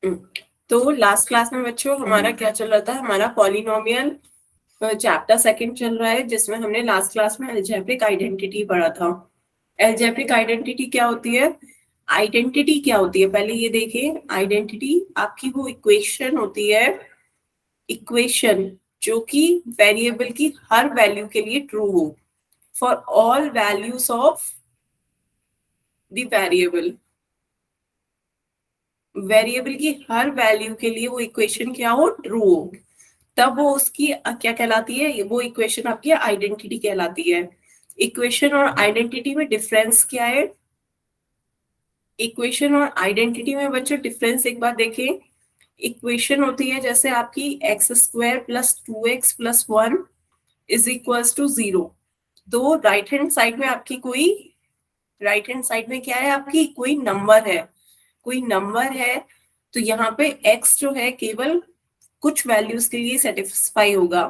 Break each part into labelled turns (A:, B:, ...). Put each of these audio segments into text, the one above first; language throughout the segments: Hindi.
A: तो लास्ट क्लास में बच्चों हमारा क्या चल रहा था, हमारा पॉलिनोमियल चैप्टर सेकंड चल रहा है, जिसमें हमने लास्ट क्लास में अलजेब्रिक आइडेंटिटी पढ़ा था। अलजेब्रिक आइडेंटिटी क्या होती है? आइडेंटिटी क्या होती है पहले ये देखिए। आइडेंटिटी आपकी वो इक्वेशन होती है, इक्वेशन जो कि वेरिएबल की हर वैल्यू के लिए ट्रू हो, for all values of the variable. Variable की हर वैल्यू के लिए वो इक्वेशन क्या हो, ट्रू हो, तब वो उसकी क्या कहलाती है, वो इक्वेशन आपकी आइडेंटिटी कहलाती है। इक्वेशन और आइडेंटिटी में डिफरेंस क्या है? इक्वेशन और आइडेंटिटी में बच्चों डिफरेंस एक बार देखें। इक्वेशन होती है जैसे आपकी X square plus 2x plus 1 is equals to 0। तो राइट हैंड साइड में आपकी कोई, राइट हैंड साइड में क्या है आपकी, कोई नंबर है, कोई नंबर है। तो यहाँ पे x जो है केवल कुछ वैल्यूज के लिए सेटिस्फाई होगा,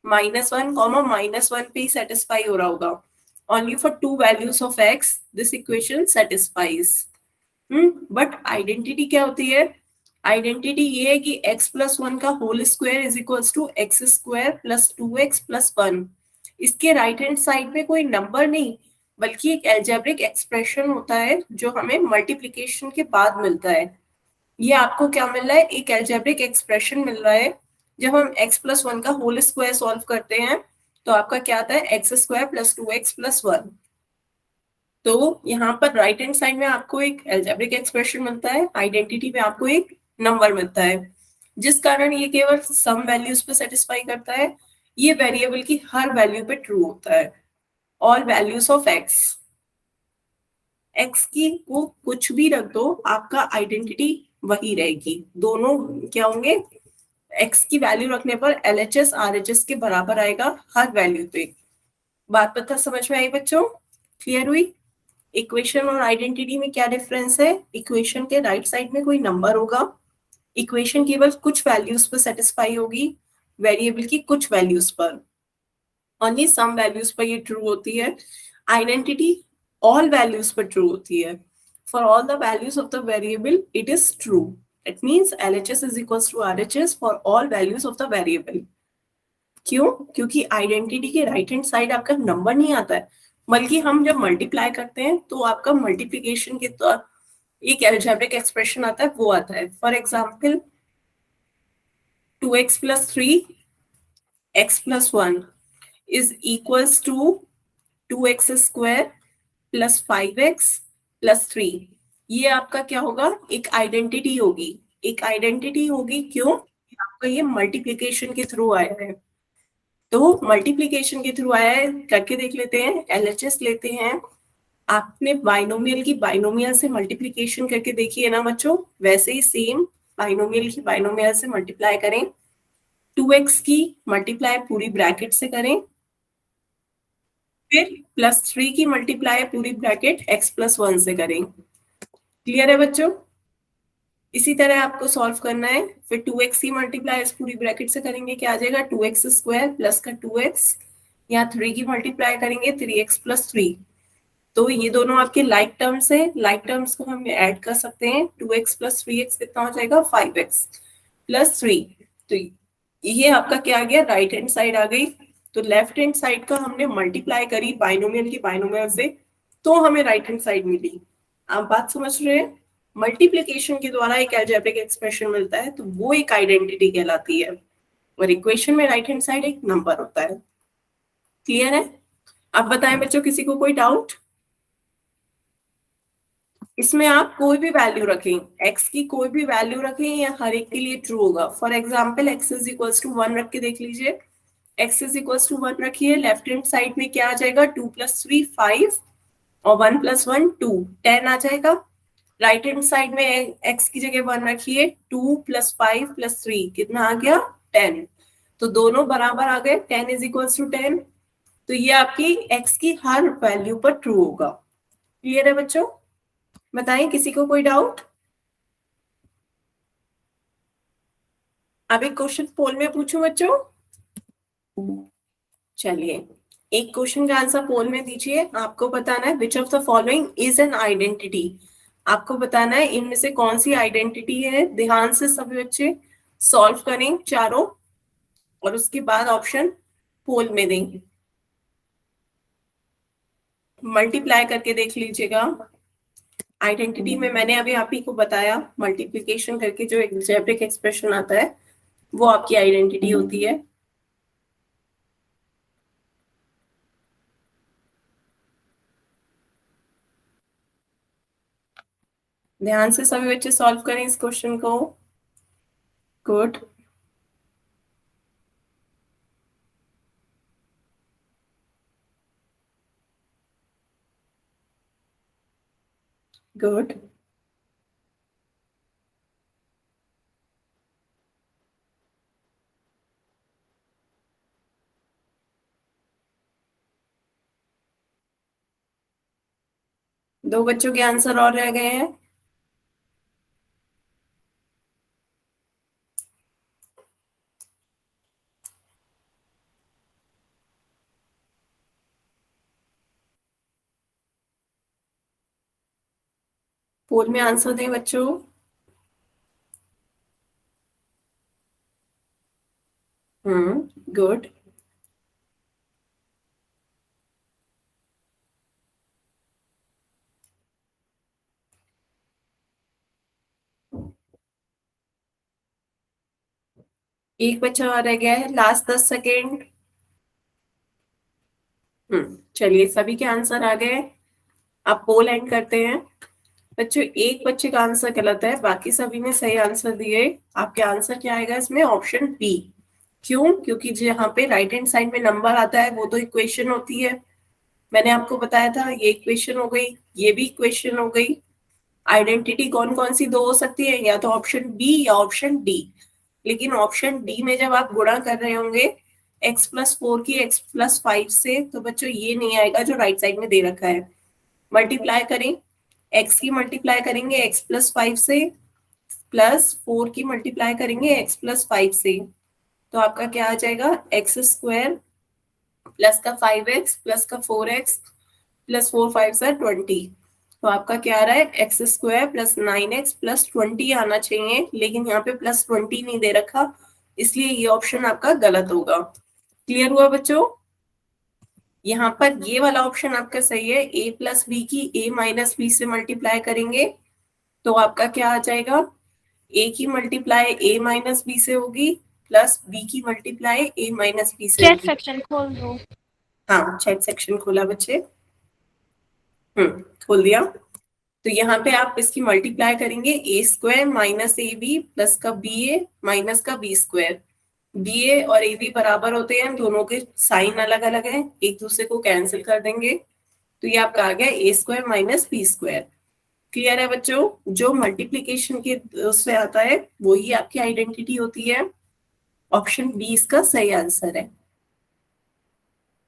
A: -1 -1 पे ही सेटिस्फाई हो रहा होगा। Only for to values of x this equation satisfies. But identity क्या होती है? आइडेंटिटी ये है कि x प्लस 1 का whole square is equals to X square plus 2x plus 1। इसके राइट हैंड साइड में कोई नंबर नहीं, बल्कि एक एल्जेब्रिक एक्सप्रेशन होता है जो हमें मल्टीप्लिकेशन के बाद मिलता है। ये आपको क्या मिल रहा है, एक एल्जेब्रिक एक्सप्रेशन मिल रहा है। जब हम x प्लस 1 का होल स्क्वायर सॉल्व करते हैं तो आपका क्या आता है, x square plus 2x plus 1। तो यहाँ पर राइट हैंड साइड में आपको एक एल्जेब्रिक एक्सप्रेशन मिलता है, आइडेंटिटी में आपको एक नंबर मिलता है, जिस कारण ये केवल सम वैल्यूज पे सेटिस्फाई करता है। ये वेरिएबल की हर वैल्यू पे ट्रू होता है, all values of x. X की को कुछ भी रख दो, आपका आइडेंटिटी वही रहेगी, दोनों क्या होंगे, एक्स की वैल्यू रखने पर एलएचएस आरएचएस के बराबर आएगा हर वैल्यू पे। बात पता समझ में आई बच्चों, क्लियर हुई? इक्वेशन और आइडेंटिटी में क्या डिफरेंस है? इक्वेशन के राइट साइड में कोई नंबर होगा, इक्वेशन केवल कुछ वैल्यूज पर सेटिस्फाई होगी, वेरिएबल की कुछ वैल्यूज पर, ओनली सम वैल्यूज पर ये ट्रू होती है। आइडेंटिटी ऑल वैल्यूज पर ट्रू होती है, for all the values of the variable it is true. It means LHS is equals to RHS for all values of the variable. क्यों? क्योंकि आइडेंटिटी के राइट हैंड साइड आपका नंबर नहीं आता है, बल्कि हम जब मल्टीप्लाई करते हैं तो आपका मल्टीप्लीकेशन के तो एक एल्जेब्रिक एक्सप्रेशन आता है, वो आता है। For example 2x plus 3 x plus 1 is equals to 2x square plus 5x plus 3। ये आपका क्या होगा, एक आइडेंटिटी होगी, एक आइडेंटिटी होगी। क्यों? आपका ये मल्टीप्लीकेशन के थ्रू आया है। तो मल्टीप्लीकेशन के थ्रू आया है, करके देख लेते हैं। एलएचएस लेते हैं, आपने बाइनोमियल की बाइनोमियल से मल्टीप्लीकेशन करके देखी है ना बच्चों, वैसे ही सेम बाइनोमियल की बाइनोमियल से मल्टीप्लाई करें। 2x की मल्टीप्लाई पूरी ब्रैकेट से करें, फिर प्लस 3 की मल्टीप्लाई पूरी ब्रैकेट x प्लस 1 से करें। क्लियर है बच्चों? इसी तरह आपको सॉल्व करना है। फिर 2x की मल्टीप्लाई इस पूरी ब्रैकेट से करेंगे, क्या आ जाएगा, 2x स्क्वायर प्लस का 2x, यहाँ 3 की मल्टीप्लाई करेंगे 3x प्लस 3। तो ये दोनों आपके लाइक टर्म्स है, लाइक टर्म्स को हम ऐड कर सकते हैं। 2x प्लस 3x कितना हो जाएगा, 5x प्लस 3। तो ये आपका क्या आ गया, राइट हैंड साइड आ गई। तो लेफ्ट हैंड साइड का हमने मल्टीप्लाई करी बाइनोमियल की बाइनोमियल से, तो हमें राइट हैंड साइड मिली। आप बात समझ रहे हैं? मल्टीप्लिकेशन के द्वारा एक एल्जेब्रिक एक्सप्रेशन मिलता है, तो वो एक आइडेंटिटी कहलाती है, और इक्वेशन में राइट हैंड साइड एक नंबर होता है। क्लियर है? अब बताएं बच्चों, किसी को कोई डाउट? इसमें आप कोई भी वैल्यू रखें, x की कोई भी वैल्यू रखें, या हर एक के लिए ट्रू होगा। For example x is equals to 1 रख के देख लीजिए। x इज इक्वल्स टू 1 रखिए, लेफ्ट हैंड साइड में क्या आ जाएगा, 2 प्लस 3 5 और 1 प्लस 1 2 10 आ जाएगा। राइट हैंड साइड में x की जगह 1 रखिए, 2 प्लस 5 प्लस 3 कितना आ गया, 10। तो दोनों बराबर आ गए, 10 इज इक्वल्स टू 10। तो ये आपकी x की हर वैल्यू पर ट्रू होगा। क्लियर है बच्चों? बताइए किसी को कोई डाउट? अब एक क्वेश्चन पोल में पूछूं बच्चों? चलिए, एक क्वेश्चन का आंसर पोल में दीजिए। आपको बताना है which of the following is an identity. आपको बताना है इनमें से कौन सी आइडेंटिटी है। ध्यान से सभी बच्चे सॉल्व करें चारों, और उसके बाद ऑप्शन पोल में देंगे, मल्टीप्लाई करके देख लीजिएगा। आइडेंटिटी में मैंने अभी आप ही को बताया, मल्टीप्लिकेशन करके जो अलजेब्रिक एक्सप्रेशन आता है वो आपकी आइडेंटिटी होती है। ध्यान से सभी बच्चे सॉल्व करें इस क्वेश्चन को। गुड। गुड। दो बच्चों के आंसर और रह गए हैं। पोल में आंसर दें बच्चों। गुड। एक बच्चा और रह गया है, लास्ट 10 सेकेंड। चलिए सभी के आंसर आ गए। अब पोल एंड करते हैं। बच्चों एक बच्चे का आंसर गलत है, बाकी सभी ने सही आंसर दिए। आपके आंसर क्या आएगा इसमें? Option B. क्यों? क्योंकि जहाँ पे राइट हैंड साइड में नंबर आता है वो तो इक्वेशन होती है। मैंने आपको बताया था ये इक्वेशन हो गई, ये भी इक्वेशन हो गई। आइडेंटिटी कौन कौन सी दो हो सकती है? या तो ऑप्शन बी या ऑप्शन डी। लेकिन ऑप्शन डी में जब आप गुणा कर रहे होंगे x+4 की x+5 से, तो बच्चों ये नहीं आएगा जो राइट साइड में दे रखा है। मल्टीप्लाई करें, x की मल्टीप्लाई करेंगे x+5 से, +4 की मल्टीप्लाई करेंगे x+5 से, तो आपका क्या आ जाएगा? x² प्लस का 5x प्लस का 4x प्लस 4×5=20। तो आपका क्या आ रहा है? x² प्लस 9x प्लस 20 आना चाहिए, लेकिन यहाँ पे +20 नहीं दे रखा, इसलिए ये ऑप्शन आपका गलत होगा। क्लियर हुआ बच्चों? यहाँ पर ये वाला ऑप्शन आपका सही है। a+b की a-b से मल्टीप्लाई करेंगे तो आपका क्या आ जाएगा? a की मल्टीप्लाई a-b से होगी, प्लस b की मल्टीप्लाई a-b से
B: चैट
A: होगी।
B: सेक्शन खोल दो।
A: हाँ, चैट सेक्शन खोला बच्चे। खोल दिया। तो यहाँ पे आप इसकी मल्टीप्लाई करेंगे, a² माइनस ab प्लस का ba माइनस का b²। ba और ab बराबर होते हैं, दोनों के साइन अलग अलग हैं, एक दूसरे को कैंसिल कर देंगे, तो ये आपका आ गया a² माइनस b²। क्लियर है बच्चों? जो मल्टीप्लीकेशन के उससे आता है वही आपकी आइडेंटिटी होती है। ऑप्शन बी इसका सही आंसर है।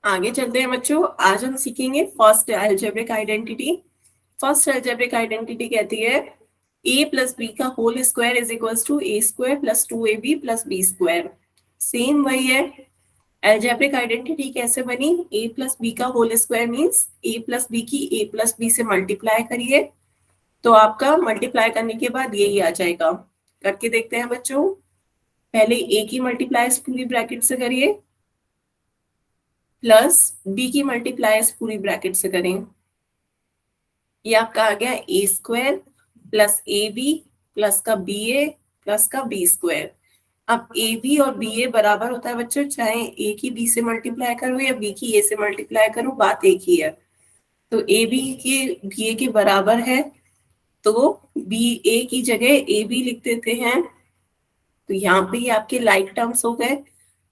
A: आगे चलते हैं बच्चों। आज हम सीखेंगे first algebraic identity. First algebraic identity कहती है a+b का whole square is equals to a² plus 2ab plus b²। Same वही है। अलजेब्रिक आइडेंटिटी कैसे बनी? a+b का होल स्क्वायर मीन्स a+b की a+b से मल्टीप्लाई करिए, तो आपका मल्टीप्लाई करने के बाद यही आ जाएगा। करके देखते हैं बच्चों। पहले a की मल्टीप्लाई पूरी ब्रैकेट से करिए, प्लस b की मल्टीप्लाई पूरी ब्रैकेट से करें। ये आपका आ गया a² प्लस ab प्लस का ba प्लस का b²। अब ab और ba बराबर होता है बच्चों, चाहे a की b से मल्टीप्लाई करो या b की a से मल्टीप्लाई करो, बात एक ही है। तो ab की ba के बराबर है, तो ba की जगह ab लिख देते हैं। तो यहाँ पे आपके लाइक टर्म्स हो गए,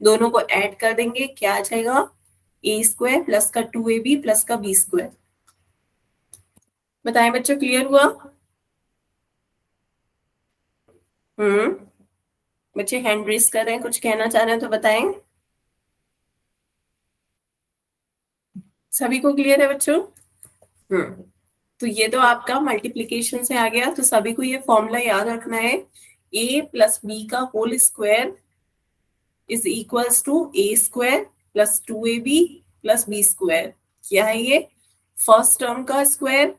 A: दोनों को ऐड कर देंगे, क्या आ जाएगा? a² प्लस का 2ab प्लस का b²। बताएं बच्चों, क्लियर हुआ? बच्चे हैंड रेस कर रहे हैं, कुछ कहना चाह रहे हैं तो बताएं। सभी को क्लियर है बच्चों? तो ये तो आपका मल्टीप्लीकेशन से आ गया, तो सभी को ये फॉर्मूला याद रखना है। a+b का whole square is equals to a² plus 2ab plus b²। क्या है ये? फर्स्ट टर्म का स्क्वायर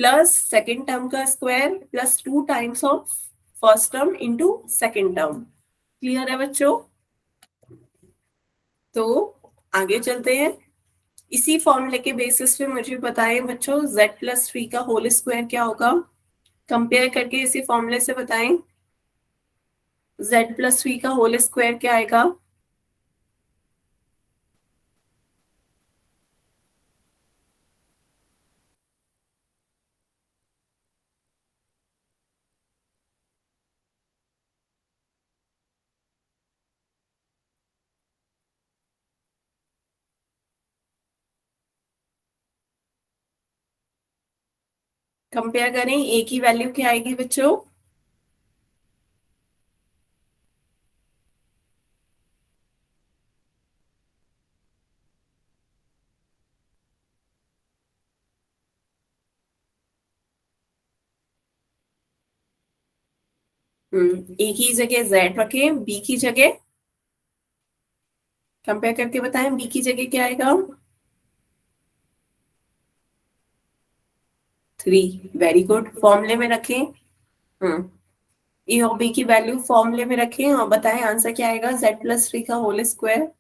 A: प्लस सेकेंड टर्म का square plus 2 times of first term into second term. Clear है बच्चों? तो आगे चलते हैं। इसी फॉर्मूले के बेसिस पे मुझे बताएं बच्चों z+3 का होल स्क्वायर क्या होगा। कंपेयर करके इसी फॉर्मूले से बताएं z+3 का होल स्क्वायर क्या आएगा। कंपेयर करें, a की वैल्यू क्या आएगी बच्चों। a की जगह z रखें, b की जगह कंपेयर करके बताएं b की जगह क्या आएगा। 3। वेरी गुड, फॉर्मूले में रखें। ए और बी की वैल्यू फॉर्मूले में रखें और बताएं आंसर क्या आएगा z+3 का whole square.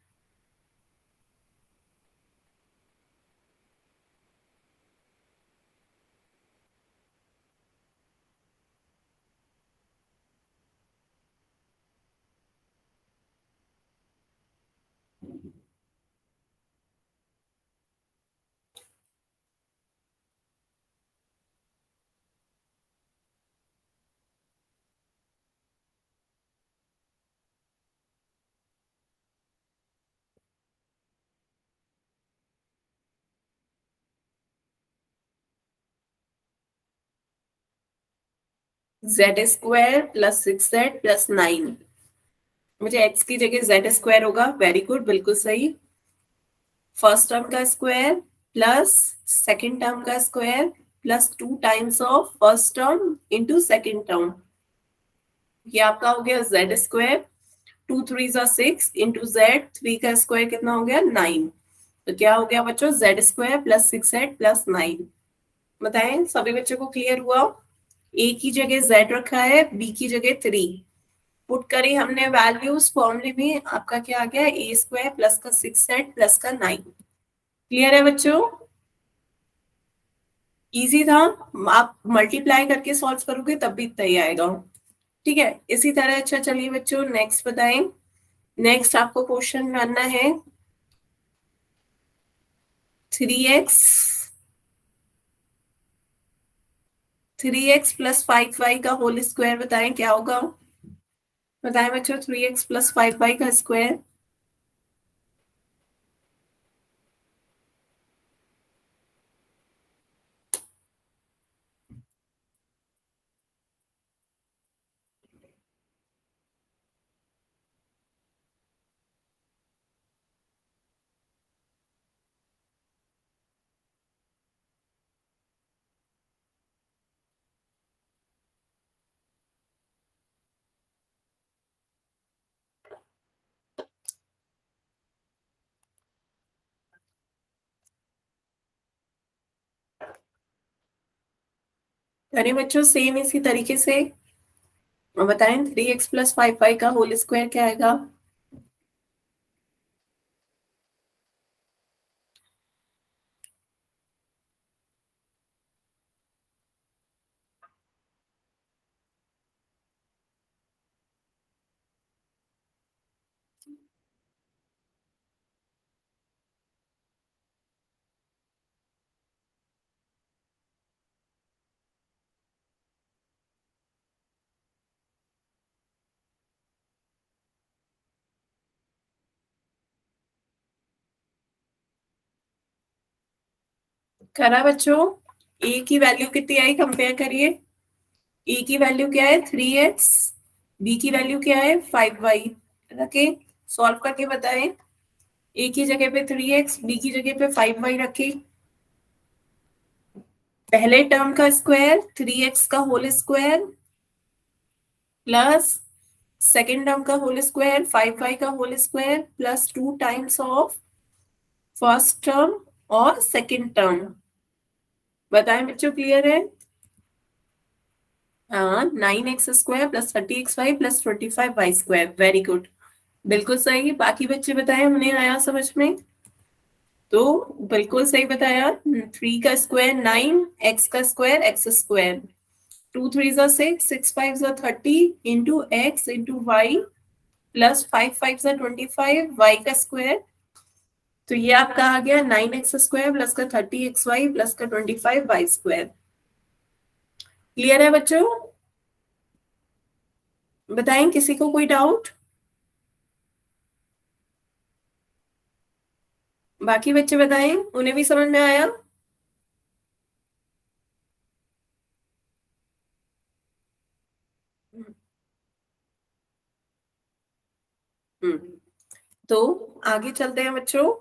A: z² plus 6z plus 9। मुझे x की जगह z² होगा। वेरी गुड, बिल्कुल सही। फर्स्ट टर्म का स्क्वायर प्लस सेकेंड टर्म का square plus 2 times of first term into second term. ये आपका हो गया z²। 2 3 ज़ा 6 इंटू z, 3 का स्क्वायर कितना हो गया 9। तो क्या हो गया बच्चों z² प्लस 6z प्लस 9। बताएं सभी बच्चों को क्लियर हुआ। a की जगह z रखा है, b की जगह 3 पुट करी हमने वैल्यूज फॉर्मूले में। आपका क्या आ गया a² प्लस का 6z प्लस का 9। क्लियर है बच्चों? इजी था। आप मल्टीप्लाई करके सॉल्व करोगे तब भी इतना ही आएगा। ठीक है, इसी तरह। अच्छा चलिए बच्चों नेक्स्ट बताएं। नेक्स्ट आपको क्वेश्चन करना है 3x 3x प्लस 5y का होल स्क्वायर बताएं क्या होगा। बताएं बच्चों 3x प्लस 5y का स्क्वायर। करें बच्चों सेम इसी तरीके से। बताएं 3x प्लस 5y का होल स्क्वायर क्या आएगा। करा बच्चों। a की वैल्यू कितनी आई कंपेयर करिए। a की वैल्यू क्या है 3x, b की वैल्यू क्या है 5y। रखे सॉल्व करके बताएं। a की जगह पे 3x, b की जगह पे 5y रखे। पहले टर्म का स्क्वायर 3x का whole square plus second term का होल स्क्वायर 5y का whole square plus 2 times of first term और सेकेंड टर्म। बताएं बच्चों, क्लियर है? हाँ, 9x² plus 30xy plus 25y²। Very good, बिल्कुल सही। बाकी बच्चे बताएं, उन्हें आया समझ में? तो बिल्कुल सही बताया। 3 का स्क्वायर 9, x का स्क्वायर x², 2 3 जा 6, 6 5 जा 30 into x into y plus 5 5 जा 25 y का स्क्वायर। तो ये आपका आ गया 9x² प्लस का 30xy प्लस का 25y²। क्लियर है बच्चों? बताएं, किसी को कोई डाउट? बाकी बच्चे बताएं, उन्हें भी समझ में आया? हम्म। तो आगे चलते हैं बच्चों।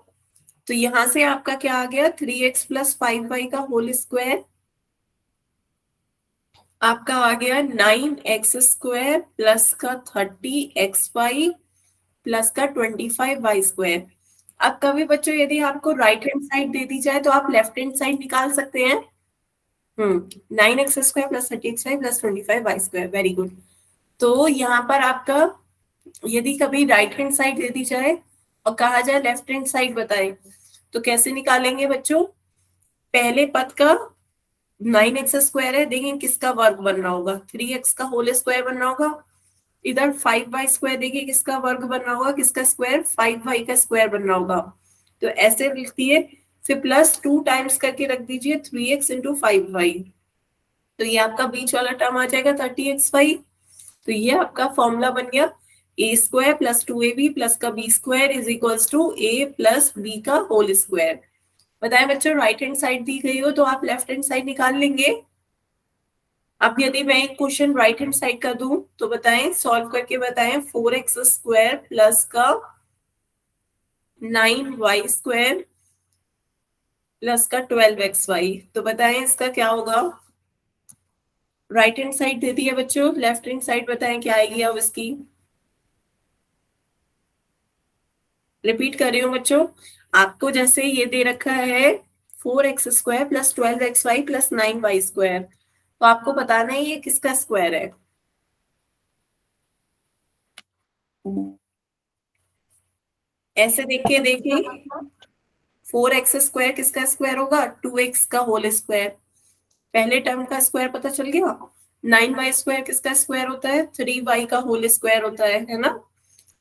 A: तो यहां से आपका क्या आ गया, 3x प्लस 5y का होल स्क्वायर। आपका आ गया 9x² प्लस का 30xy प्लस का 25y²। अब कभी बच्चों यदि आपको राइट हैंड साइड दे दी जाए तो आप लेफ्ट हैंड साइड निकाल सकते हैं। 9x² plus 30xy plus 25y²। Very good. तो यहाँ पर आपका यदि कभी राइट हैंड साइड दे दी जाए और कहा जाए लेफ्ट हैंड साइड बताएं, तो कैसे निकालेंगे बच्चों? पहले पद का 9x² है, देखें किसका वर्ग बन रहा होगा, 3x का होल स्क्वायर बन रहा होगा। इधर 5y² देखिए किसका वर्ग बन रहा होगा, किसका स्क्वायर, 5y का स्क्वायर बन रहा होगा। तो ऐसे लिखती है, फिर प्लस 2 टाइम्स करके रख दीजिए 3x इंटू 5y। तो ये आपका बीच वाला टर्म आ जाएगा 30xy। तो ये आपका फॉर्मूला बन गया, a² प्लस 2ab प्लस का b² is equals to a plus b का होल स्क्वायर। बताएं बच्चों, राइट हैंड साइड दी गई हो तो आप लेफ्ट हैंड साइड निकाल लेंगे। अब यदि मैं एक क्वेश्चन राइट हैंड साइड का दूं तो बताएं, सॉल्व करके बताएं। 4x² प्लस का 9y² प्लस का 12xy। तो बताएं इसका क्या होगा? राइट हैंड साइड दे दी है बच्चों, लेफ्ट हैंड साइड बताएं क्या आएगी अब इसकी। रिपीट कर रही हूँ बच्चों, आपको जैसे ये दे रखा है 4x² plus 12xy plus 9y², तो आपको बताना है ये किसका स्क्वायर है। ऐसे देख के देखिए, 4x² किसका स्क्वायर होगा, 2x का होल स्क्वायर। पहले टर्म का स्क्वायर पता चल गया। 9y² किसका स्क्वायर होता है, 3y का होल स्क्वायर होता है ना।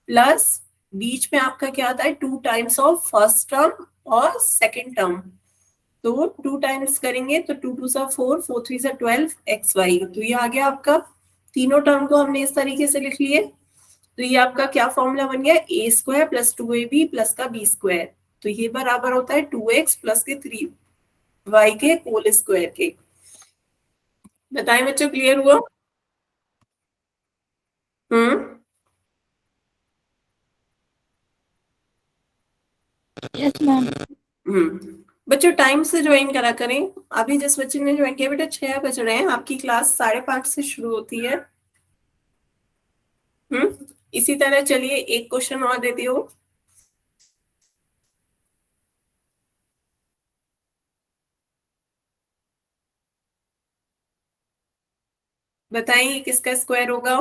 A: प्लस बीच में आपका क्या आता है, 2 टाइम्स ऑफ फर्स्ट टर्म और सेकेंड टर्म। तो 2 टाइम्स करेंगे तो 2 2 सा 4, 4 3 सा 12xy। तो ये आ गया आपका, तीनों टर्म को हमने इस तरीके से लिख लिए। तो ये आपका क्या फॉर्मूला बन गया, a² प्लस 2ab प्लस का b²। तो ये बराबर होता है 2x प्लस के 3y के होल स्क्वायर के। बताएं बच्चों, क्लियर हुआ? हम्म।
B: Yes ma'am.
A: बच्चों टाइम से ज्वाइन करा करें। अभी जिस बच्चे ने ज्वाइन किया, बेटा 6 बज रहे हैं, आपकी क्लास 5:30 से शुरू होती है। इसी तरह चलिए एक क्वेश्चन और देती हूँ। बताइए किसका स्क्वायर होगा?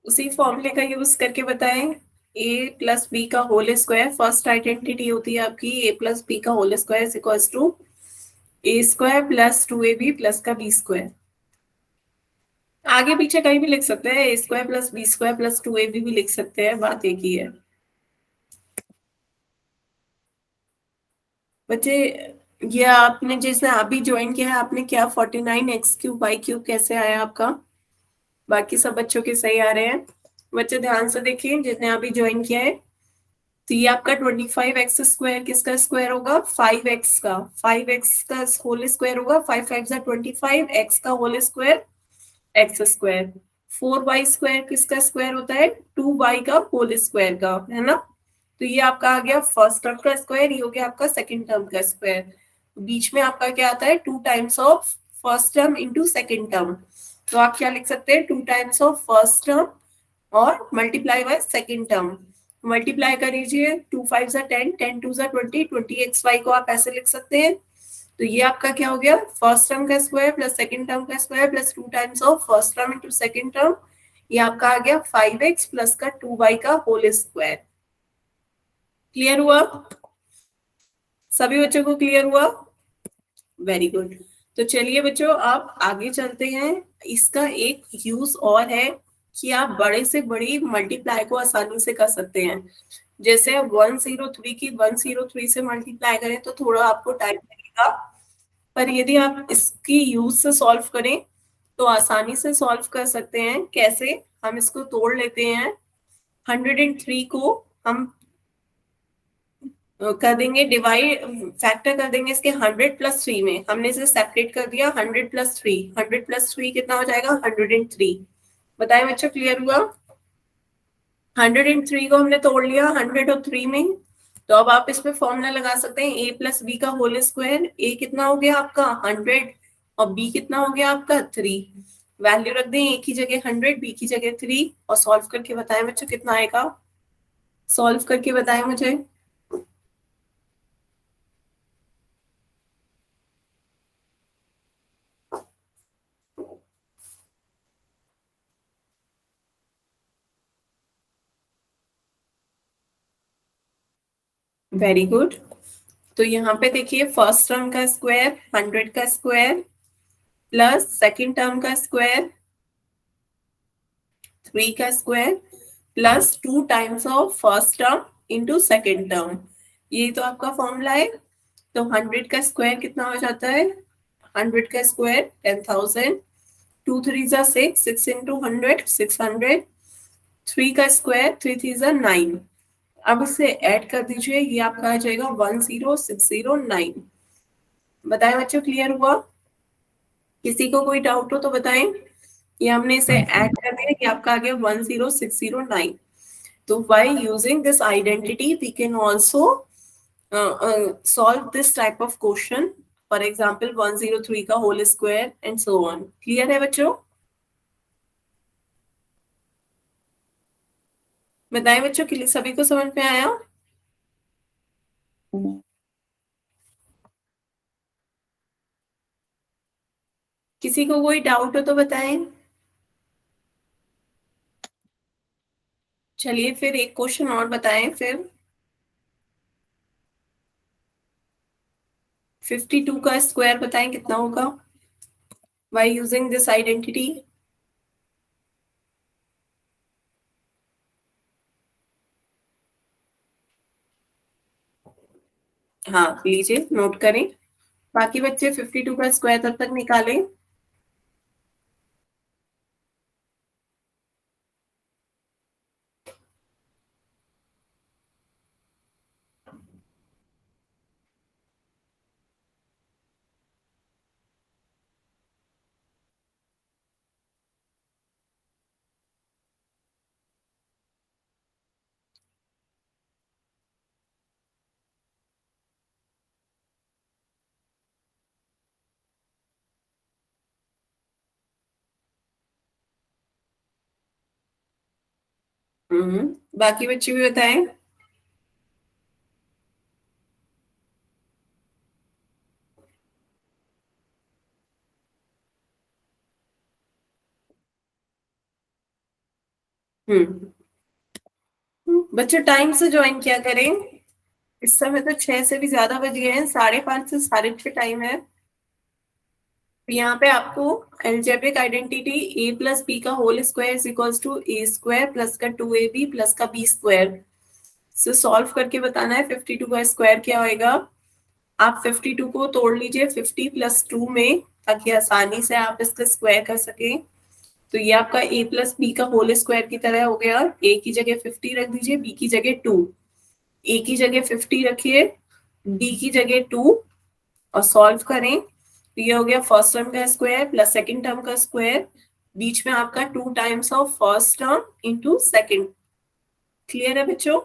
A: उसी फॉर्मूले का यूज करके बताएं। a प्लस बी का होल स्क्वायर, फर्स्ट आइडेंटिटी होती है आपकी a प्लस बी का whole square equals to a² plus 2ab plus का b²। आगे पीछे कहीं भी लिख सकते हैं, a² plus b² plus 2ab भी लिख सकते हैं, बात एक ही है। बच्चे ये आपने जैसे अभी ज्वाइन किया है आपने, क्या 49x³ y³ कैसे आया आपका? बाकी सब बच्चों के सही आ रहे हैं। बच्चे ध्यान से देखिए जिसने अभी ज्वाइन किया है। तो ये आपका 25x² किसका स्क्वायर होगा? 5x का। 5x का होल स्क्वायर होगा, 5×5 = 25, x का होल स्क्वायर x²। 4y² किसका स्क्वायर होता है? 2y का होल स्क्वायर का, है ना? तो ये आपका आ गया फर्स्ट टर्म का स्क्वायर, ये हो गया आपका सेकंड टर्म का स्क्वायर। बीच में आपका क्या आता है? 2 times of first term into second term. तो आप क्या लिख सकते हैं? 2 टाइम्स ऑफ फर्स्ट टर्म और multiply by second term. Multiply कर लीजिए, 2×5 = 10, 10×2 = 20, 20xy को आप ऐसे लिख सकते हैं। तो ये आपका क्या हो गया? फर्स्ट टर्म का स्क्वायर प्लस सेकंड टर्म का square plus 2 times of first term into second term. ये आपका आ गया 5x प्लस का 2y का होल स्क्वायर। क्लियर हुआ? सभी बच्चों को क्लियर हुआ? Very good. तो चलिए बच्चों आप आगे चलते हैं। इसका एक यूज और है कि आप बड़े से बड़ी मल्टीप्लाई को आसानी से कर सकते हैं। जैसे 103 की 103 से मल्टीप्लाई करें तो थोड़ा आपको टाइम लगेगा, पर यदि आप इसकी यूज से सॉल्व करें तो आसानी से सॉल्व कर सकते हैं। कैसे? हम इसको तोड़ लेते हैं। 103 को हम कर देंगे डिवाइड, फैक्टर कर देंगे इसके 100+3 में। हमने इसे सेपरेट कर दिया 100+3। 100+3 कितना हो जाएगा? 103। बताएं बच्चों, क्लियर हुआ? 103 को हमने तोड़ लिया 100 और 3 में। तो अब आप इसमें फॉर्मूला लगा सकते हैं a+b का होल स्क्वायर। a कितना हो गया आपका? 100 और b कितना हो गया आपका? 3। वैल्यू रख दें, a की जगह 100, b की जगह 3 और सॉल्व करके बताएं बच्चों कितना आएगा। सॉल्व करके बताएं मुझे। Very good. तो यहाँ पे देखिए फर्स्ट टर्म का स्क्वायर 100 का स्क्वायर प्लस सेकंड टर्म का स्क्वायर 3 का square plus 2 times of first term into second term. ये तो आपका फॉर्मूला है। तो 100 का स्क्वायर कितना हो जाता है? 100 का स्क्वायर 10,000। 2 3 ज़ा 6, 6 इंटू 100 600। 3 का स्क्वायर 3 3 ज़ा 9। अब इसे ऐड कर दीजिए, ये आपका आ जाएगा 10609। बताएं बच्चों, क्लियर हुआ? किसी को कोई डाउट हो तो बताएं। ये हमने इसे ऐड कर दिया, ये आपका आ गया 10609। तो by using this identity we can also solve this type of question. For example 103 का whole square and so on. Clear है बच्चों? बताएं बच्चों, के लिए सभी को समझ में आया? किसी को कोई डाउट हो तो बताएं। चलिए फिर एक क्वेश्चन और बताएं फिर। 52 का स्क्वायर बताएं कितना होगा बाय यूजिंग दिस आइडेंटिटी। हाँ लीजिए नोट करें। बाकी बच्चे 52 का स्क्वायर तब तक निकालें। बाकी बच्चे भी बताएं। हम्म बच्चों टाइम से ज्वाइन किया करें। इस समय तो 6 से भी ज्यादा बज गए हैं, 5:30 से 6:30 टाइम है। तो यहाँ पे आपको एल्जेब्रिक आइडेंटिटी a+b का whole square is equals to a² plus का 2ab प्लस का b² से सॉल्व करके बताना है 52 का स्क्वायर क्या होएगा। आप 52 को तोड़ लीजिए 50 प्लस 2 में, ताकि आसानी से आप इसका स्क्वायर कर सके। तो ये आपका a प्लस बी का होल स्क्वायर की तरह हो गया। a की जगह 50 रख दीजिए, b की जगह 2, a की जगह 50 रखिए, b की जगह 2 और सॉल्व करें तो ये हो गया फर्स्ट टर्म का स्क्वायर प्लस सेकंड टर्म का स्क्वायर, बीच में आपका 2 times of first term into second. Clear है बच्चों?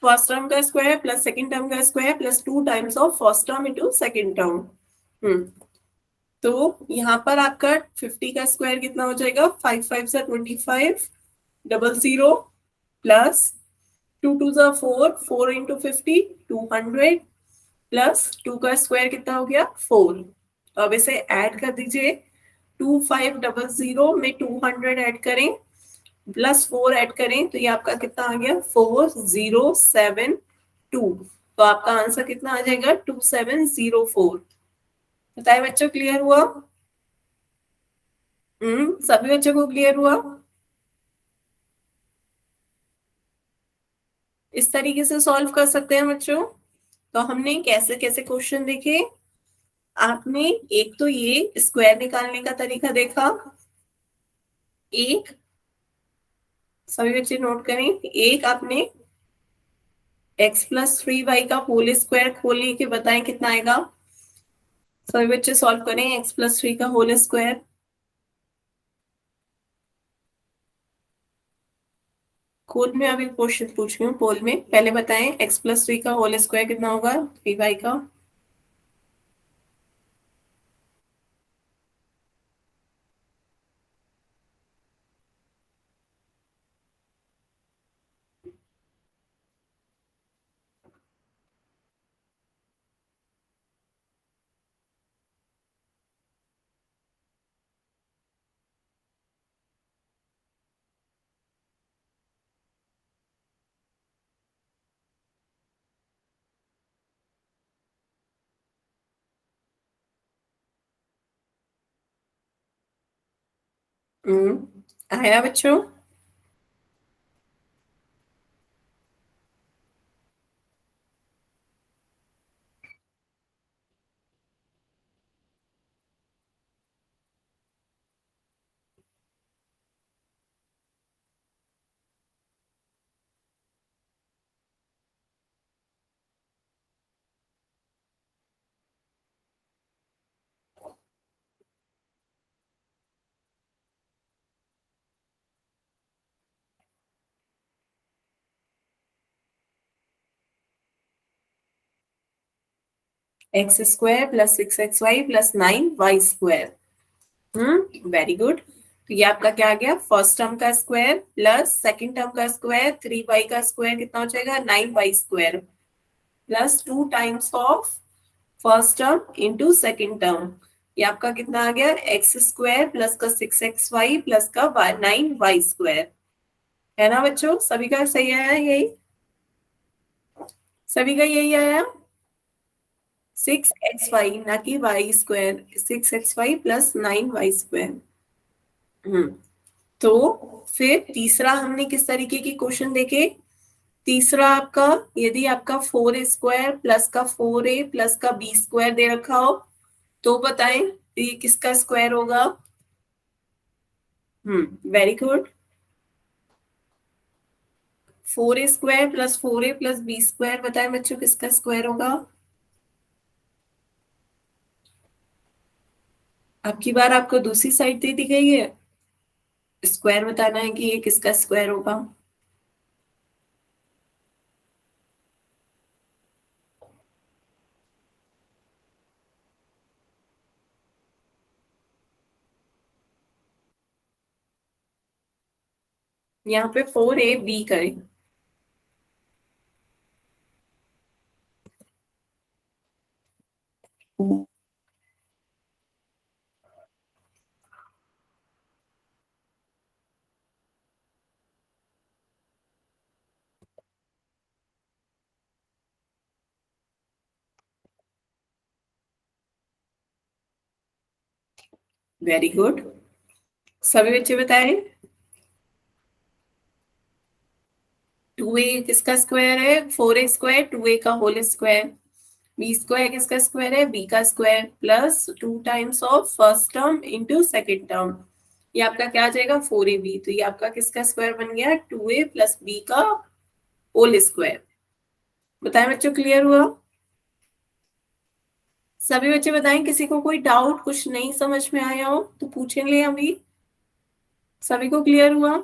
A: फर्स्ट टर्म का स्क्वायर प्लस सेकंड टर्म का square plus 2 times of first term into second term. तो यहाँ पर आपका 50 का स्क्वायर कितना हो जाएगा, 5 5 से 25, 00 प्लस 2 2 से 4, 4 इंटू 50, 200 प्लस 2 का स्क्वायर कितना हो गया, 4। तो अब इसे ऐड कर दीजिए, 2500 में 200 ऐड करें प्लस 4 ऐड करें तो ये आपका कितना आ गया, 4072। तो आपका आंसर कितना आ जाएगा, 2704। बताए बच्चों, क्लियर हुआ? सभी बच्चों को क्लियर हुआ? इस तरीके से सॉल्व कर सकते हैं बच्चों। तो हमने कैसे कैसे क्वेश्चन देखे, आपने एक तो ये स्क्वायर निकालने का तरीका देखा, एक सभी बच्चे नोट करें, एक आपने x प्लस 3y का होल स्क्वायर खोल के बताएं कितना आएगा। सभी बच्चे सॉल्व करें x प्लस 3 का होल स्क्वायर। कोड में अभी क्वेश्चन पूछ रही हूँ, पोल में पहले बताएं x प्लस 3 का होल स्क्वायर कितना होगा, 3y का। आया बच्चों? X square plus 6xy plus 9y square. Very good. तो ये आपका क्या आ गया, फर्स्ट टर्म का स्क्वायर प्लस सेकंड टर्म का स्क्वायर, 3y का स्क्वायर कितना हो जाएगा, 9y square plus 2 times of first term into second term. ये आपका कितना आ गया, एक्स स्क्वायर प्लस का 6xy प्लस का 9y स्क्वायर। है ना बच्चों, सभी का सही आया यही? सभी का यही आया, 6xy ना कि y square, 6xy plus 9y square. तो फिर तीसरा हमने किस तरीके की क्वेश्चन देखे, तीसरा आपका, यदि आपका 4 स्क्वायर प्लस का 4a प्लस का b स्क्वायर दे रखा हो तो बताएं ये किसका स्क्वायर होगा। Very good. 4 square plus 4a plus b square बताएं बच्चों किसका स्क्वायर होगा। आपकी बार आपको दूसरी साइड दे दी गई है, स्क्वायर बताना है कि ये किसका स्क्वायर होगा। यहाँ पे 4ab करें। वेरी गुड, सभी बच्चे बताएं। 2a किसका स्क्वायर है, 4a स्क्वायर 2a का होल स्क्वायर। बी स्क्वायर किसका स्क्वायर है? बी का square plus 2 times of first term into second term, ये आपका क्या आ जाएगा? 4ab। तो ये आपका किसका स्क्वायर बन गया? 2a प्लस बी का होल स्क्वायर। बताएं बच्चों, क्लियर हुआ? सभी बच्चे बताएं, किसी को कोई डाउट, कुछ नहीं समझ में आया हो तो पूछेंगे अभी। सभी को क्लियर हुआ?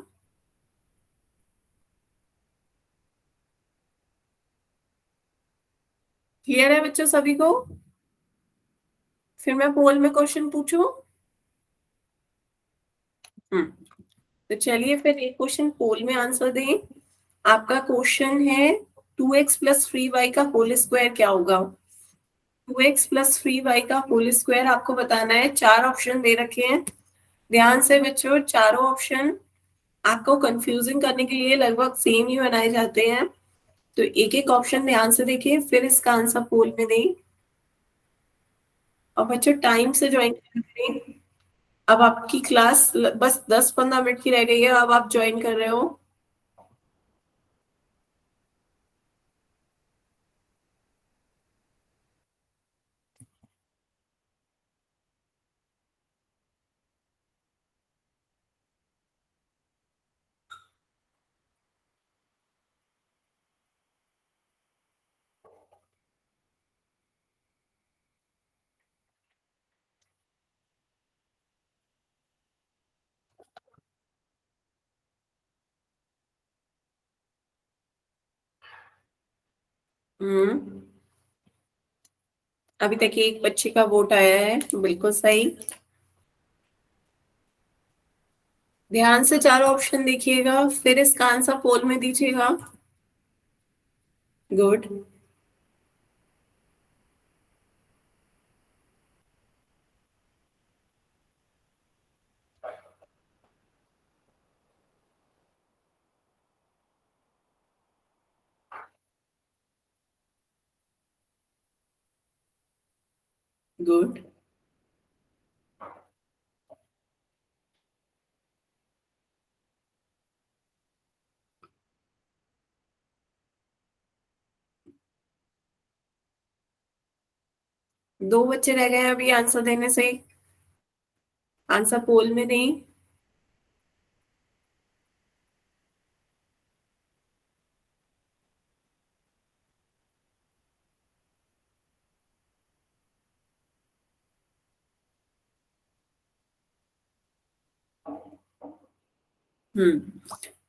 A: क्लियर है बच्चों सभी को? फिर मैं पोल में क्वेश्चन पूछूं? तो चलिए फिर एक क्वेश्चन पोल में आंसर दें। आपका क्वेश्चन है 2x प्लस 3y का होल स्क्वायर क्या होगा? 2x प्लस 3y का होल स्क्वायर आपको बताना है। चार ऑप्शन दे रखे हैं, ध्यान से बच्चों। चारों ऑप्शन आपको कंफ्यूजिंग करने के लिए लगभग सेम ही बनाए जाते हैं, तो एक एक ऑप्शन ध्यान से देखिए, फिर इसका आंसर पोल में दें। और बच्चों टाइम से ज्वाइन करें। अब आपकी क्लास बस 10-15 मिनट की रह गई है, अब आप ज्वाइन कर रहे हो। हम्म, अभी तक एक बच्चे का वोट आया है, बिल्कुल सही। ध्यान से चारों ऑप्शन देखिएगा, फिर इसका आंसर पोल में दीजिएगा। गुड। गुड। दो बच्चे रह गए हैं अभी आंसर देने से, आंसर पोल में दें।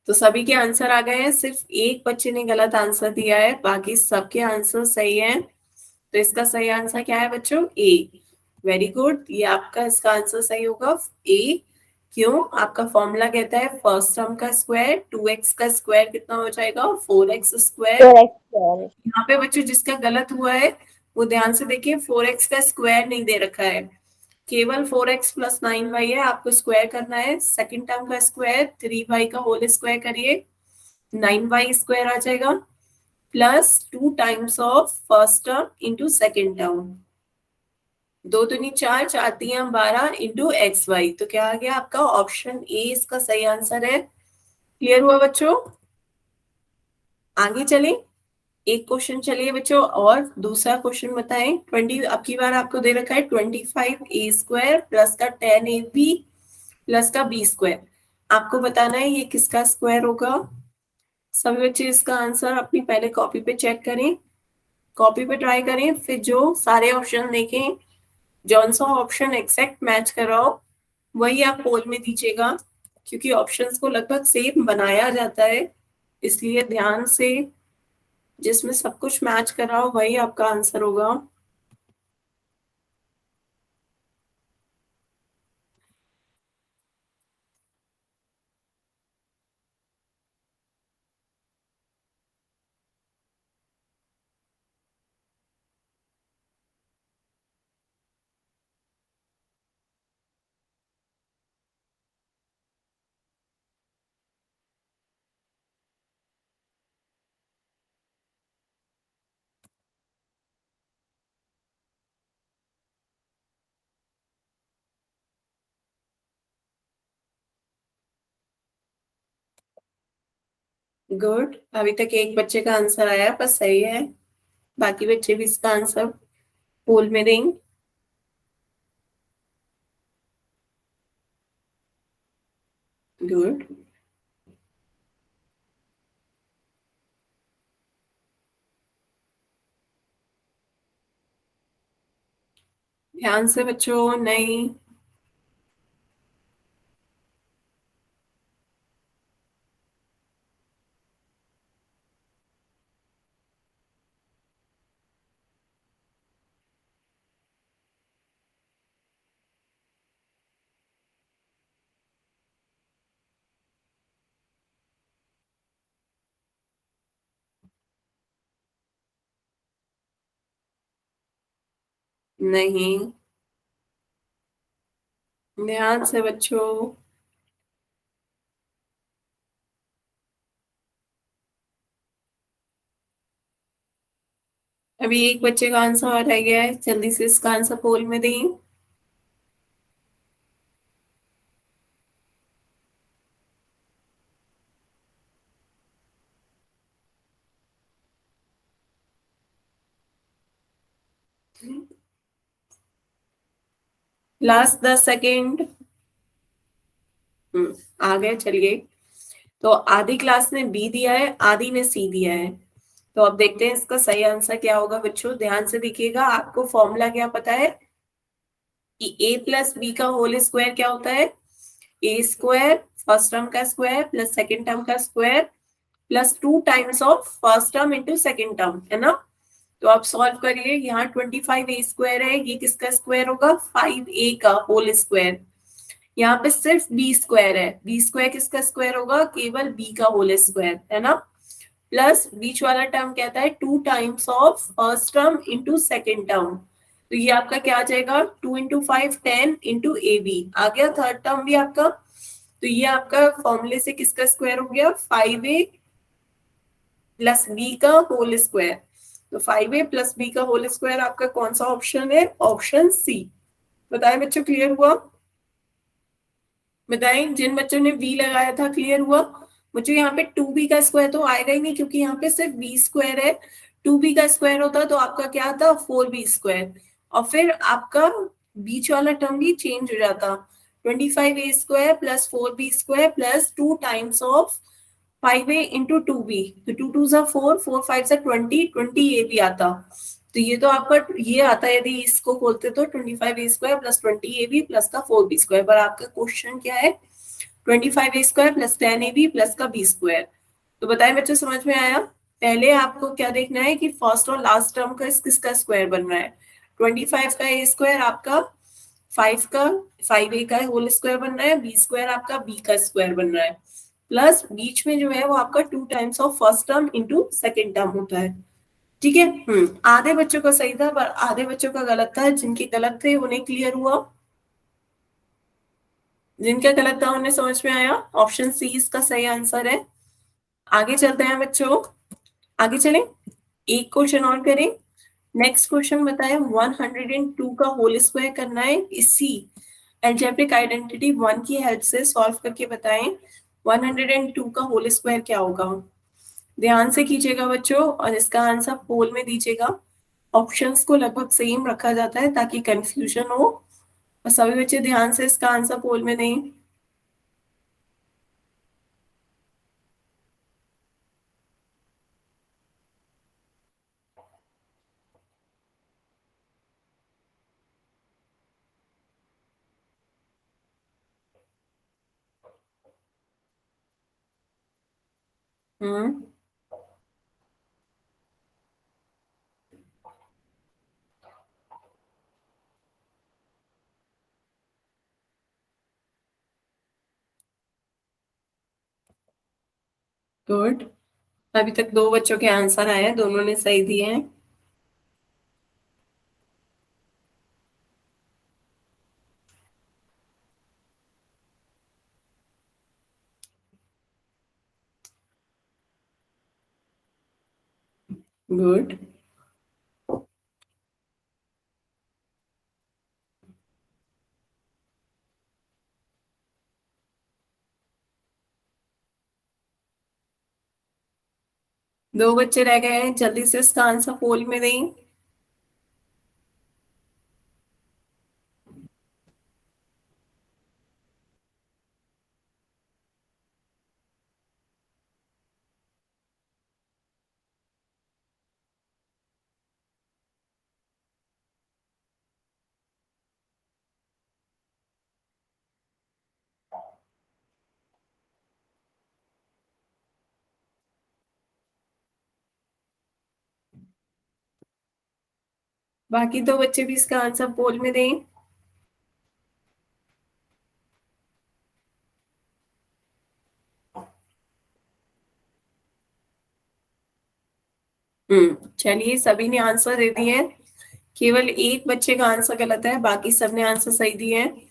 A: तो सभी के आंसर आ गए हैं, सिर्फ एक बच्चे ने गलत आंसर दिया है, बाकी सबके आंसर सही हैं। तो इसका सही आंसर क्या है बच्चों? ए। वेरी गुड, ये आपका इसका आंसर सही होगा ए। क्यों? आपका फॉर्मूला कहता है फर्स्ट टर्म का स्क्वायर 2x का स्क्वायर कितना हो जाएगा? 4x square. यहाँ पे बच्चों जिसका गलत हुआ है वो ध्यान से देखिए, 4x का स्क्वायर नहीं दे रखा है, केवल 4x प्लस 9y है, आपको स्क्वायर करना है। सेकंड टर्म का स्क्वायर 3y का होल स्क्वायर करिए, 9y स्क्वायर आ जाएगा, plus 2 times of first term into second term. दो दूनी चार, चार तीन 12 इंटू एक्स वाई। तो क्या आ गया आपका? ऑप्शन ए इसका सही आंसर है। क्लियर हुआ बच्चों? आगे चलें, एक क्वेश्चन चलिए बच्चों, और दूसरा क्वेश्चन बताएं। 20 अब की बार आपको दे रखा है 25a² प्लस का 10ab प्लस का b²। आपको बताना है ये किसका स्क्वायर होगा। सभी बच्चे इसका आंसर अपनी पहले कॉपी पे चेक करें, कॉपी पे ट्राई करें, फिर जो सारे ऑप्शन देखें, जौन सा ऑप्शन एक्सैक्ट मैच कर रहा हो वही आप पोल में दीजिएगा, क्योंकि ऑप्शंस को लगभग सेम बनाया जाता है, इसलिए ध्यान से जिसमें सब कुछ मैच कर रहा हो वही आपका आंसर होगा। गुड, अभी तक एक बच्चे का आंसर आया, बस सही है, बाकी बच्चे भी इसका आंसर पोल में दें। गुड। ध्यान से बच्चों, नहीं। नहीं, ध्यान से बच्चों। अभी एक बच्चे का आंसर और रह गया है, जल्दी से इसका आंसर पोल में दें। Last 10 second. आ गए, चलिए। तो आधी क्लास ने बी दिया है, आधी ने सी दिया है। तो अब देखते हैं इसका सही आंसर क्या होगा बच्चों। ध्यान से देखिएगा, आपको फॉर्मूला क्या पता है कि ए प्लस बी का होल स्क्वायर क्या होता है। ए स्क्वायर फर्स्ट टर्म का स्क्वायर प्लस सेकेंड टर्म का square plus 2 times of first term into second term, है ना। तो आप सॉल्व करिए। यहाँ 25 a स्क्वायर है, ये किसका स्क्वायर होगा, 5a का होल स्क्वायर। यहाँ पे सिर्फ बी स्क्वायर है, बी स्क्वायर किसका स्क्वायर होगा, केवल बी का होल स्क्वायर, है ना। प्लस बीच वाला टर्म कहता है 2 times of first term into second term. तो ये आपका क्या आ जाएगा, 2 इंटू 5 10 इंटू ए बी आ गया, थर्ड टर्म भी आपका। तो ये आपका फॉर्मूले से किसका स्क्वायर हो गया, 5a प्लस बी का होल स्क्वायर। तो 5a प्लस बी का होल स्क्वायर आपका कौन सा ऑप्शन है, ऑप्शन सी। बताएं बच्चों, क्लियर हुआ। बताएं जिन बच्चों ने बी लगाया था, क्लियर हुआ। मुझे यहाँ पे 2b का स्क्वायर तो आएगा ही नहीं, क्योंकि यहाँ पे सिर्फ बी स्क्वायर है। 2b का स्क्वायर होता तो आपका क्या आता, 4b स्क्वायर। और फिर आपका बीच वाला टर्म भी चेंज हो जाता, 25a square plus 4b square plus 2 times of 5a into 2b। तो 2 2 4, 4 5 20, 20a भी आता। तो ये तो आपका ये आता है, यदि इसको खोलते तो 25a square plus 20ab plus का 4b स्क्वायर। पर आपका क्वेश्चन क्या है, 25a square plus 10ab plus का b स्क्वायर। तो बताएं बच्चों, समझ में आया। पहले आपको क्या देखना है कि फर्स्ट और लास्ट टर्म का किसका स्क्वायर बन रहा है। 25 का ए स्क्वायर आपका 5 का 5a का होल स्क्वायर बन रहा है, बी स्क्वायर आपका b का स्क्वायर बन रहा है। प्लस बीच में जो है वो आपका 2 times of first term into second term होता है। ठीक है। आधे बच्चों का सही था, पर आधे बच्चों का गलत था। जिनके गलत थे उन्हें क्लियर हुआ, जिनका गलत था उन्हें समझ में आया। ऑप्शन सी इसका सही आंसर है। आगे चलते हैं बच्चों, आगे चलें, एक क्वेश्चन और करें। नेक्स्ट क्वेश्चन बताएं, 102 का होल स्क्वायर करना है। इसी एल्जेब्रिक आइडेंटिटी 1 की हेल्प से सॉल्व करके बताएं 102 का होल स्क्वायर क्या होगा। ध्यान से कीजिएगा बच्चों, और इसका आंसर पोल में दीजिएगा। ऑप्शंस को लगभग सेम रखा जाता है ताकि कंफ्यूजन हो। और सभी बच्चे ध्यान से इसका आंसर पोल में दें। हम्म। गुड। अभी तक 2 बच्चों के आंसर आए हैं, दोनों ने सही दिए हैं। गुड। 2 बच्चे रह गए हैं, जल्दी से इसका आंसर पोल में दें। बाकी दो बच्चे भी इसका आंसर पोल में दें। चलिए, सभी ने आंसर दे दिए हैं, केवल एक बच्चे का आंसर गलत है, बाकी सबने आंसर सही दिए हैं।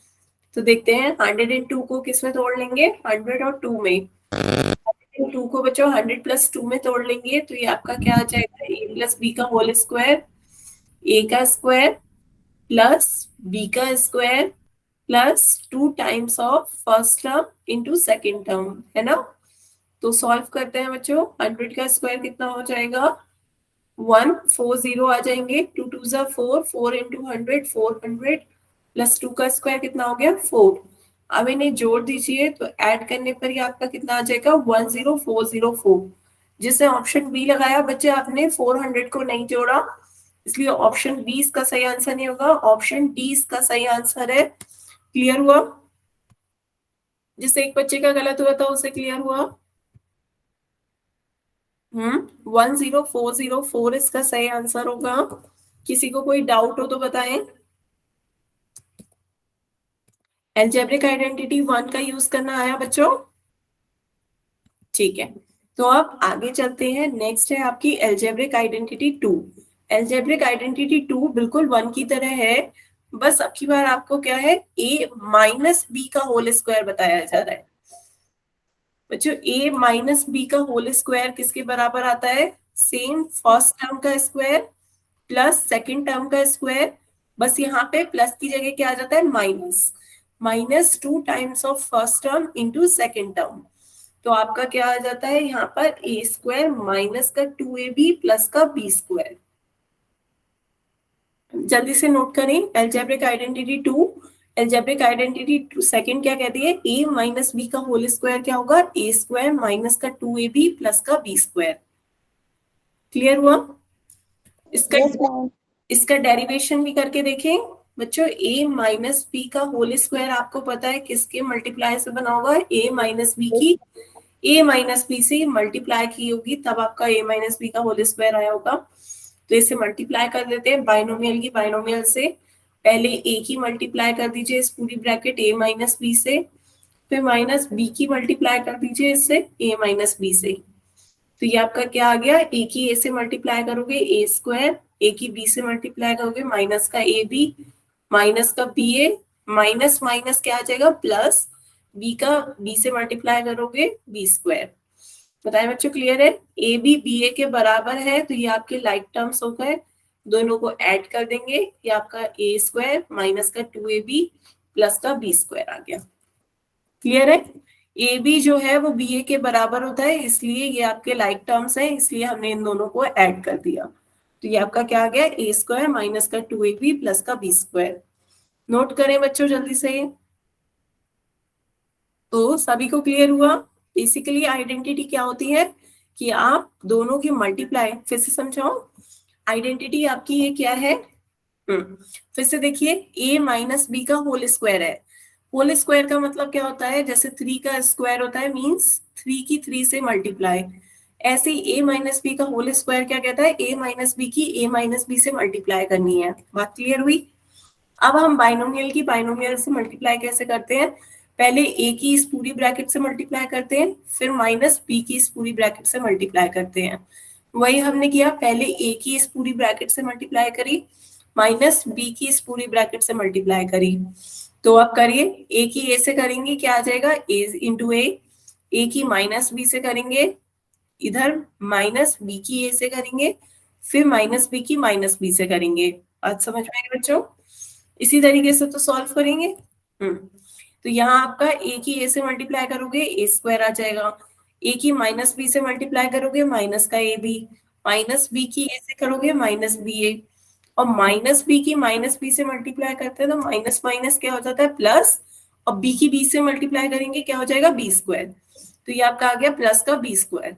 A: तो देखते हैं 102 को किस में तोड़ लेंगे, 100 और 2 में। 2 को बच्चों 100 प्लस 2 में तोड़ लेंगे तो ये आपका क्या आ जाएगा, ए प्लस बी का होल स्क्वायर, ए का स्क्वायर प्लस बी का square plus 2 times of first term into second term, है ना। तो सॉल्व करते हैं बच्चों, 100 का स्क्वायर कितना हो जाएगा, 140 आ जाएंगे, 2 2 जा 4, 4 इंटू 100, 400 प्लस 2 का स्क्वायर कितना हो गया 4। अब इन्हें जोड़ दीजिए तो ऐड करने पर ही आपका कितना आ जाएगा 10404। जिसने ऑप्शन बी लगाया बच्चे आपने 400 को नहीं जोड़ा, इसलिए ऑप्शन बी इसका सही आंसर नहीं होगा, ऑप्शन डी इसका सही आंसर है। क्लियर हुआ? जिससे एक बच्चे का गलत हुआ था उसे क्लियर हुआ। 10404 इसका सही आंसर होगा। किसी को कोई डाउट हो तो बताएं। एल्जेब्रिक आइडेंटिटी 1 का यूज करना आया बच्चों? ठीक है, तो अब आगे चलते हैं। नेक्स्ट है आपकी एल्जेब्रिक आइडेंटिटी 2। एल्जेब्रिक आइडेंटिटी 2 बिल्कुल 1 की तरह है, बस अब की बार आपको क्या है, a माइनस बी का होल स्क्वायर बताया जा रहा है। बच्चों a माइनस बी का होल स्क्वायर किसके बराबर आता है, सेम फर्स्ट टर्म का स्क्वायर प्लस सेकेंड टर्म का स्क्वायर, बस यहाँ पे प्लस की जगह क्या आ जाता है, minus, minus 2 times of first term into second term. तो आपका क्या आ जाता है यहाँ पर, ए स्क्वायर माइनस का 2ab प्लस का बी स्क्वायर। जल्दी से नोट करें, algebraic identity 2, algebraic identity second क्या कहती है, a माइनस बी का होल स्क्वायर क्या होगा, a स्क्वायर माइनस का 2ab प्लस का b स्क्वायर। क्लियर हुआ? इसका इसका डेरिवेशन भी करके देखें बच्चों। a माइनस बी का होल स्क्वायर आपको पता है किसके मल्टीप्लाई से बना होगा, a माइनस बी की, a माइनस बी से मल्टीप्लाई की होगी तब आपका a माइनस बी का होल स्क्वायर आया होगा। तो इसे मल्टीप्लाई कर देते हैं बाइनोमियल की बाइनोमियल से। पहले a की मल्टीप्लाई कर दीजिए इस पूरी ब्रैकेट a माइनस बी से, फिर माइनस b की मल्टीप्लाई कर दीजिए इससे a माइनस बी से। तो ये आपका क्या आ गया, a की a से मल्टीप्लाई करोगे a स्क्वायर, a की b से मल्टीप्लाई करोगे माइनस का ए बी, माइनस का बी ए, माइनस माइनस क्या आ जाएगा प्लस, b का b से मल्टीप्लाई करोगे b स्क्वायर। बताए बच्चों, क्लियर है? ए बी बी ए के बराबर है तो ये आपके लाइक टर्म्स हो गए, दोनों को ऐड कर देंगे, ये आपका ए स्क्वायर माइनस का 2ab प्लस का b स्क्वायर आ गया। क्लियर है? ए बी जो है वो बी ए के बराबर होता है, इसलिए ये आपके लाइक टर्म्स हैं, इसलिए हमने इन दोनों को ऐड कर दिया। तो ये आपका क्या आ गया, ए स्क्वायर माइनस का 2ab प्लस का बी स्क्वायर। नोट करें बच्चों जल्दी से। तो सभी को क्लियर हुआ? बेसिकली आइडेंटिटी क्या होती है कि आप दोनों की मल्टीप्लाई, फिर से समझाओ, आइडेंटिटी आपकी ये क्या है, फिर से देखिए, a माइनस बी का होल स्क्वायर है। होल स्क्वायर का मतलब क्या होता है, जैसे 3 का स्क्वायर होता है मींस 3 की 3 से मल्टीप्लाई, ऐसे ही a माइनस बी का होल स्क्वायर क्या कहता है, a माइनस बी की a माइनस बी से मल्टीप्लाई करनी है। बात क्लियर हुई? अब हम बाइनोमियल की बाइनोमियल से मल्टीप्लाई कैसे करते हैं, पहले a की इस पूरी ब्रैकेट से मल्टीप्लाई करते हैं, फिर माइनस b की इस पूरी ब्रैकेट से मल्टीप्लाई करते हैं। वही हमने किया, पहले a की इस पूरी ब्रैकेट से मल्टीप्लाई करी, माइनस b की इस पूरी ब्रैकेट से मल्टीप्लाई करी। तो अब करिए, a की a से करेंगे क्या आ जाएगा, a इंटू ए की माइनस b से करेंगे, इधर माइनस b की a से करेंगे, फिर माइनस b की माइनस b से करेंगे। बात समझ में आई बच्चों? इसी तरीके से तो सॉल्व करेंगे। तो यहाँ आपका a की a से मल्टीप्लाई करोगे a स्क्वायर आ जाएगा, a की माइनस b से मल्टीप्लाई करोगे माइनस का ए बी, माइनस b की a से करोगे माइनस बी ए, और माइनस b की माइनस b से मल्टीप्लाई करते हैं तो माइनस माइनस क्या हो जाता है प्लस, और b की b से मल्टीप्लाई करेंगे क्या हो जाएगा b स्क्वायर। तो ये आपका आ गया प्लस का b स्क्वायर।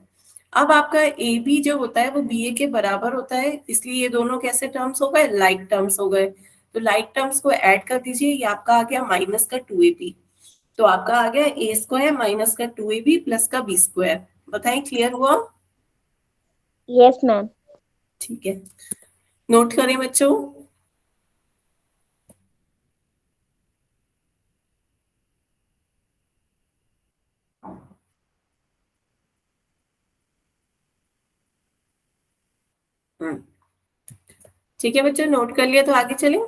A: अब आपका ए बी जो होता है वो बी ए के बराबर होता है, इसलिए ये दोनों कैसे टर्म्स हो गए, लाइक टर्म्स हो गए। तो लाइक टर्म्स को ऐड कर दीजिए, ये आपका आ गया माइनस का 2ab, तो आपका आ गया ए स्क्वायर माइनस का 2ab प्लस का बी स्क्वायर। बताएं, क्लियर हुआ?
B: Yes ma'am.
A: ठीक है, नोट करें बच्चों। ठीक है बच्चों, नोट कर लिया तो आगे चलें।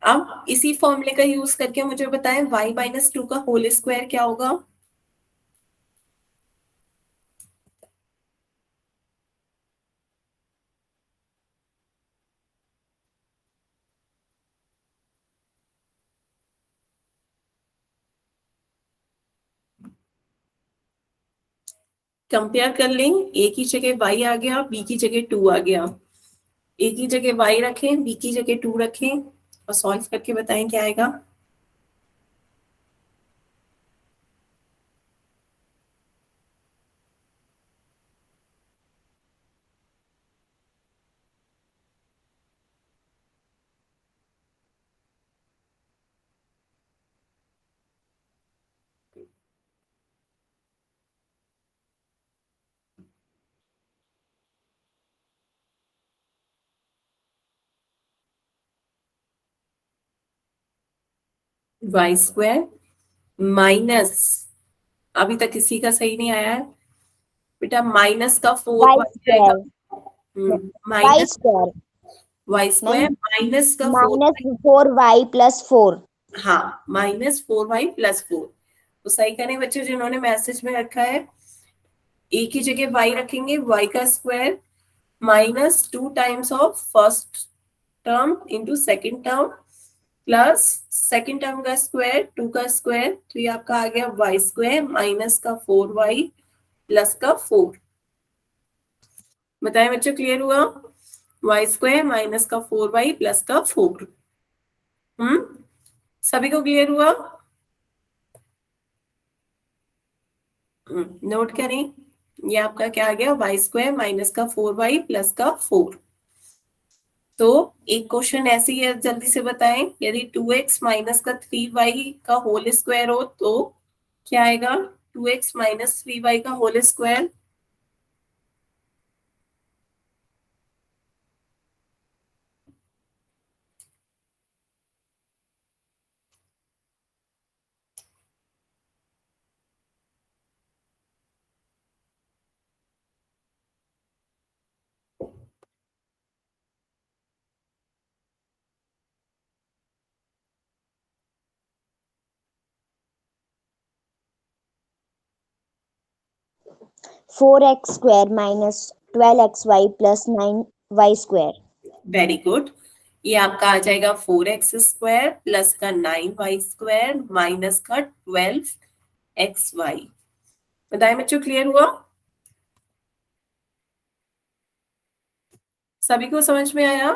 A: अब इसी फॉर्मूले का यूज करके मुझे बताएं y माइनस 2 का होल स्क्वायर क्या होगा। कंपेयर कर लें, a की जगह y आ गया, b की जगह 2 आ गया। a की जगह y रखें, b की जगह 2 रखें और सॉल्व करके बताएं क्या आएगा। वाई स्क्वायर माइनस, अभी तक किसी का सही नहीं आया है बेटा, माइनस का 4
B: वाई
A: जाएगा।
B: Square y
A: minus
B: square
A: y square minus का 4।
B: Minus 4y plus 4।
A: हाँ, -4y+4। तो सही करें बच्चे जिन्होंने मैसेज में रखा है, a की जगह y रखेंगे, y का square -2 times of first term into second term plus second term का स्क्वायर 2 का स्क्वायर, तो ये आपका आ गया y स्क्वायर माइनस का 4y प्लस का 4। बताएं बच्चों, क्लियर हुआ? y स्क्वायर माइनस का 4y प्लस का 4। सभी को क्लियर हुआ? नोट करें, ये आपका क्या आ गया, y स्क्वायर माइनस का 4y प्लस का 4। तो एक क्वेश्चन ऐसे ही है, जल्दी से बताएं, यदि 2x माइनस का 3y का होल स्क्वायर हो तो क्या आएगा? 2x माइनस 3y का whole square.
B: Four x square minus 12xy plus 9y square.
A: Very good, ये आपका आ जाएगा 4x स्क्वायर प्लस का 9y स्क्वायर माइनस का 12xy। बताएं बच्चों, क्लियर हुआ? सभी को समझ में आया?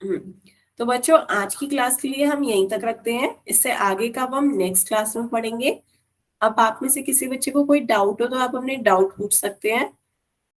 A: तो बच्चों आज की क्लास के लिए हम यहीं तक रखते हैं, इससे आगे का अब हम नेक्स्ट क्लास में पढ़ेंगे। अब आप में से किसी बच्चे को कोई डाउट हो तो आप अपने डाउट पूछ सकते हैं।